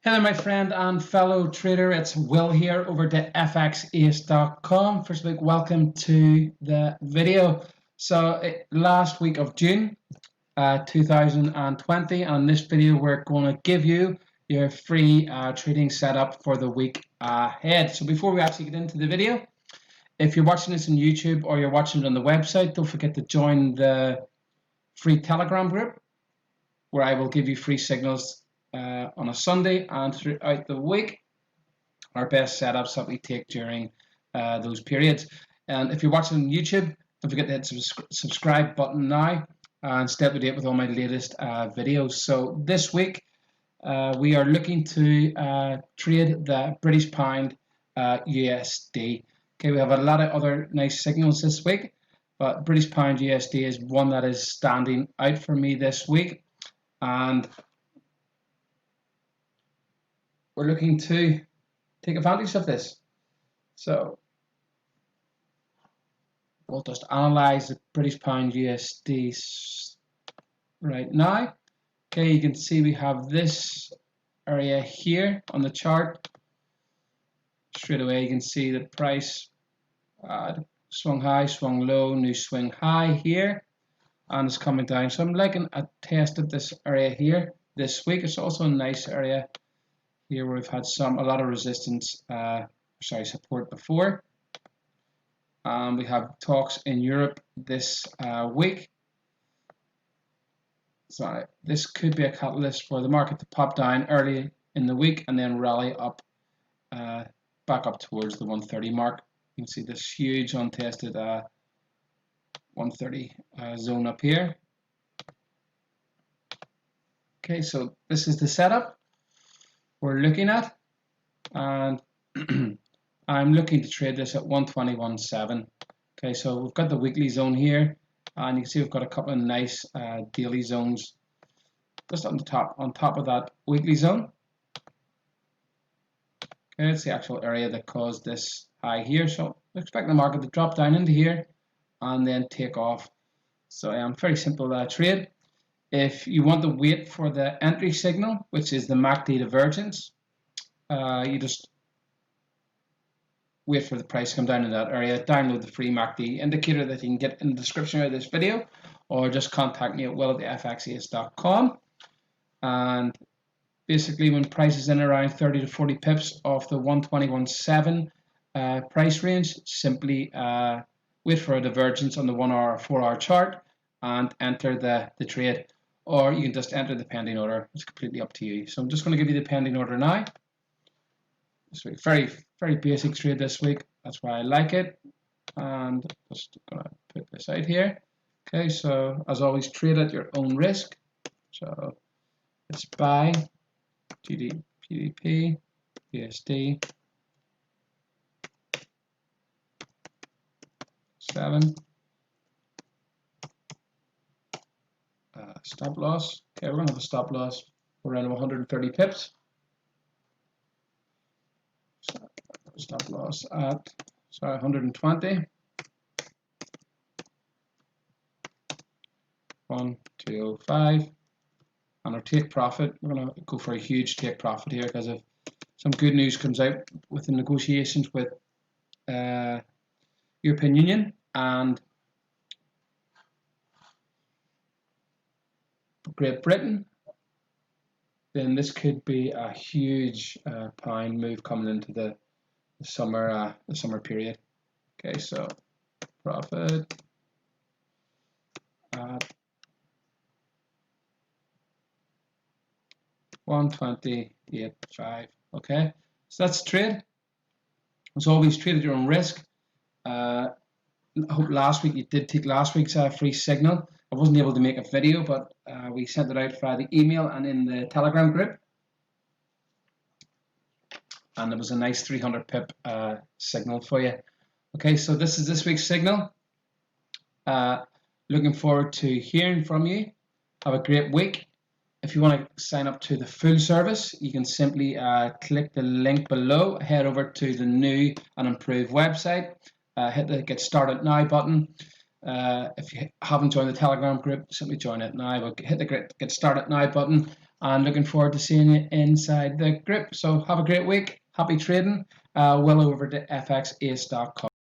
Hey there, my friend and fellow trader. It's Will here over to XAUUSD.com. First of all, welcome to the video. So last week of June 2020, and in this video we're going to give you your free trading setup for the week ahead. So before we actually get into the video, if you're watching this on YouTube or you're watching it on the website, don't forget to join the free Telegram group where I will give you free signals on a Sunday and throughout the week, our best setups that we take during those periods. And if you're watching on YouTube, don't forget to hit the subscribe button now and stay up to date with all my latest videos. So this week we are looking to trade the British Pound USD. Okay, we have a lot of other nice signals this week, but British Pound USD is one that is standing out for me this week, and we're looking to take advantage of this. So we'll just analyze the British Pound USD right now. Okay, you can see we have this area here on the chart. Straight away you can see the price swung high, swung low, new swing high here, and it's coming down. So I'm liking a test of this area here this week. It's also a nice area here where we've had a lot of resistance, support before. We have talks in Europe this week. So this could be a catalyst for the market to pop down early in the week and then rally up, back up towards the 130 mark. You can see this huge untested 130 zone up here. Okay, so this is the setup we're looking at, and I'm looking to trade this at 121.7. Okay, so we've got the weekly zone here, and you can see we've got a couple of nice daily zones just on top of that weekly zone. Okay, it's the actual area that caused this high here, so I expect the market to drop down into here and then take off. So very simple trade. If you want to wait for the entry signal, which is the MACD divergence, you just wait for the price to come down in that area. Download the free MACD indicator that you can get in the description of this video, or just contact me at will@fxaus.com. And basically, when price is in around 30 to 40 pips off the 121.7 price range, simply wait for a divergence on the 1 hour or 4 hour chart and enter the trade. Or you can just enter the pending order. It's completely up to you. So I'm just going to give you the pending order now. So very, very basic trade this week. That's why I like it. And just going to put this out here. Okay, so as always, trade at your own risk. So it's buy GBP USD 7. Stop loss. Okay, we're going to have a stop loss around 130 pips. Stop loss at 120. 1,205. And our take profit, we're going to go for a huge take profit here because if some good news comes out with the negotiations with European Union and Great Britain, then this could be a huge pound move coming into the summer period. Okay, so profit at 128.5. Okay, so that's trade. As always, trade at your own risk. I hope last week you did take last week's free signal. I wasn't able to make a video, but we sent it out via the email and in the Telegram group. And it was a nice 300 pip signal for you. Okay, so this is this week's signal. Looking forward to hearing from you. Have a great week. If you want to sign up to the full service, you can simply click the link below, head over to the new and improved website, hit the Get Started Now button. If you haven't joined the Telegram group, simply join it now. But hit the Get Started Now button and looking forward to seeing you inside the group. So have a great week. Happy trading. Well over to fxace.com.